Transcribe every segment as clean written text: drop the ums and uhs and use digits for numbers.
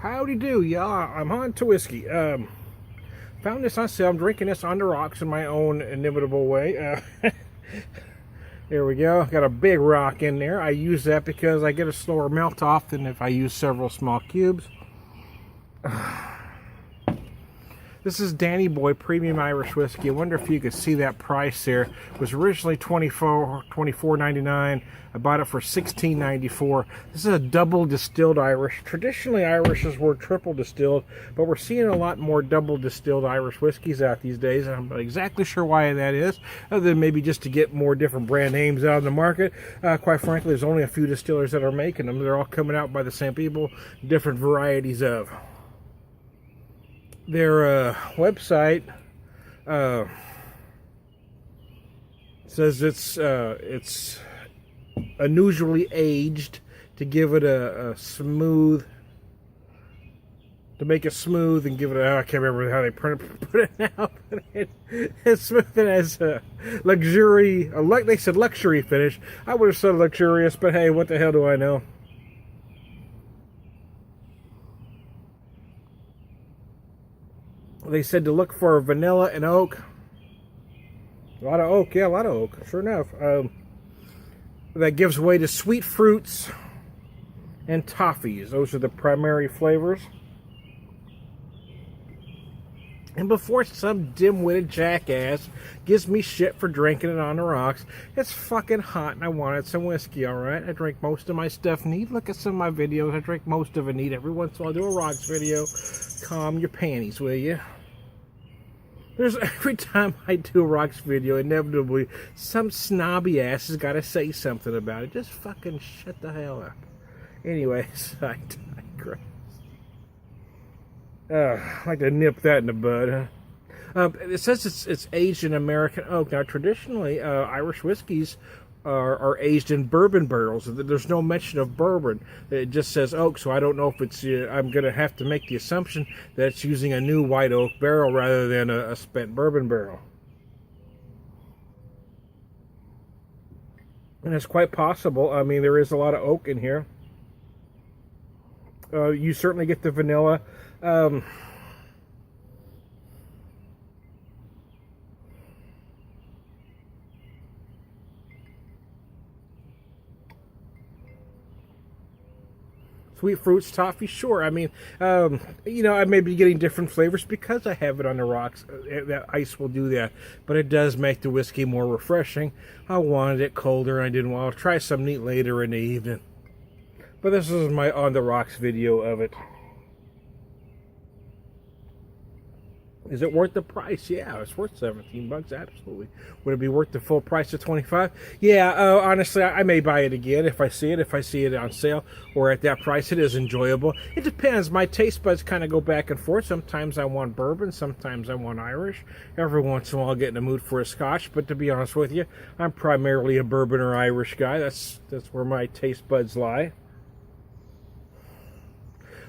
Howdy do, y'all. I'm on to whiskey. Found this on sale. I'm drinking this on the rocks in my own inimitable way. There we go. Got a big rock in there. I use that because I get a slower melt off than if I use several small cubes. This is Danny Boy Premium Irish Whiskey. I wonder if you could see that price there. It was originally $24.99. I bought it for $16.94. This is a double distilled Irish. Traditionally, Irishes were triple distilled, but we're seeing a lot more double distilled Irish whiskeys out these days. And I'm not exactly sure why that is, other than maybe just to get more different brand names out in the market. Quite frankly, there's only a few distillers that are making them. They're all coming out by the same people, different varieties of. Their website says it's unusually aged to give it a smooth, to make it smooth and give it a, I can't remember how they put it now, but it's smooth and has a luxury, they said luxury finish. I would have said luxurious, but hey, what the hell do I know? They said to look for vanilla and oak. A lot of oak, yeah, a lot of oak, sure enough. That gives way to sweet fruits and toffees. Those are the primary flavors. And before some dim-witted jackass gives me shit for drinking it on the rocks, it's fucking hot and I wanted some whiskey, alright? I drink most of my stuff neat. Look at some of my videos. I drink most of it neat. Every once in a while I do a rocks video. Calm your panties, will you? Every time I do a rocks video, inevitably, some snobby ass has got to say something about it. Just fucking shut the hell up. Anyways, I digress. I'd like to nip that in the bud, huh? It says it's aged in American oak. Now, traditionally, Irish whiskeys are aged in bourbon barrels. There's no mention of bourbon. It just says oak, so I don't know if it's... I'm going to have to make the assumption that it's using a new white oak barrel rather than a spent bourbon barrel. And it's quite possible. I mean, there is a lot of oak in here. You certainly get the vanilla. Sweet fruits, toffee, sure. I mean, I may be getting different flavors because I have it on the rocks. That ice will do that. But it does make the whiskey more refreshing. I wanted it colder, and I didn't want to try some neat later in the evening. But this is my on the rocks video of it. Is it worth the price? Yeah, it's worth $17, absolutely. Would it be worth the full price of $25? Yeah, honestly, I may buy it again if I see it on sale or at that price. It is enjoyable. It depends. My taste buds kind of go back and forth. Sometimes I want bourbon, sometimes I want Irish. Every once in a while I'll get in the mood for a Scotch, but to be honest with you, I'm primarily a bourbon or Irish guy. That's where my taste buds lie.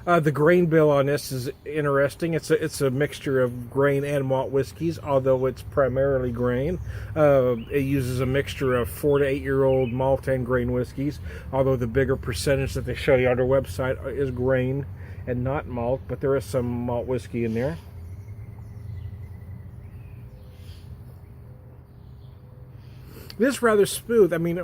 The grain bill on this is interesting. It's a mixture of grain and malt whiskeys, although it's primarily grain. It uses a mixture of 4 to 8 year old malt and grain whiskeys, although the bigger percentage that they show you on their website is grain and not malt, but there is some malt whiskey in there. This is rather smooth. I mean,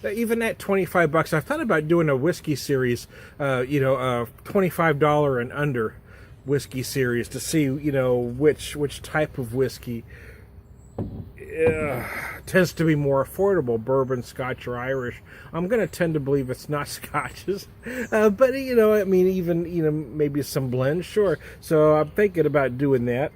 even at $25, I've thought about doing a whiskey series, a $25 and under whiskey series to see, which type of whiskey tends to be more affordable, bourbon, Scotch, or Irish. I'm going to tend to believe it's not Scotches, but even maybe some blends, sure. So I'm thinking about doing that.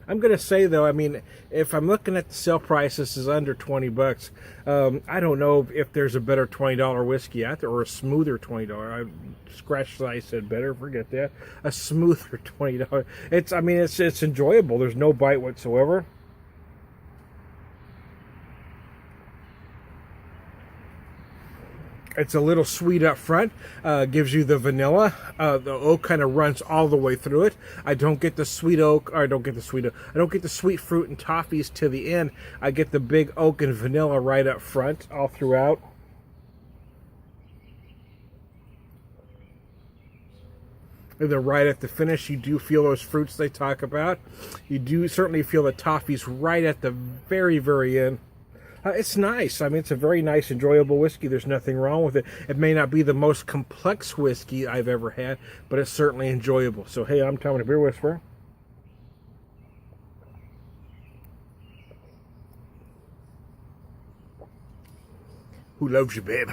I'm going to say, though, I mean, if I'm looking at the sale price, this is under $20. I don't know if there's a better $20 whiskey out there or a smoother $20. I scratched that I said better, forget that. A smoother $20. It's enjoyable. There's no bite whatsoever. It's a little sweet up front, gives you the vanilla. The oak kind of runs all the way through it. I don't get the sweet oak, or I don't get the sweet fruit and toffees to the end. I get the big oak and vanilla right up front, all throughout. And then right at the finish, you do feel those fruits they talk about. You do certainly feel the toffees right at the very, very end. It's nice. I mean, it's a very nice, enjoyable whiskey. There's nothing wrong with it. It may not be the most complex whiskey I've ever had, but it's certainly enjoyable. So, hey, I'm Tom, the Beer Whisperer. Who loves you, babe?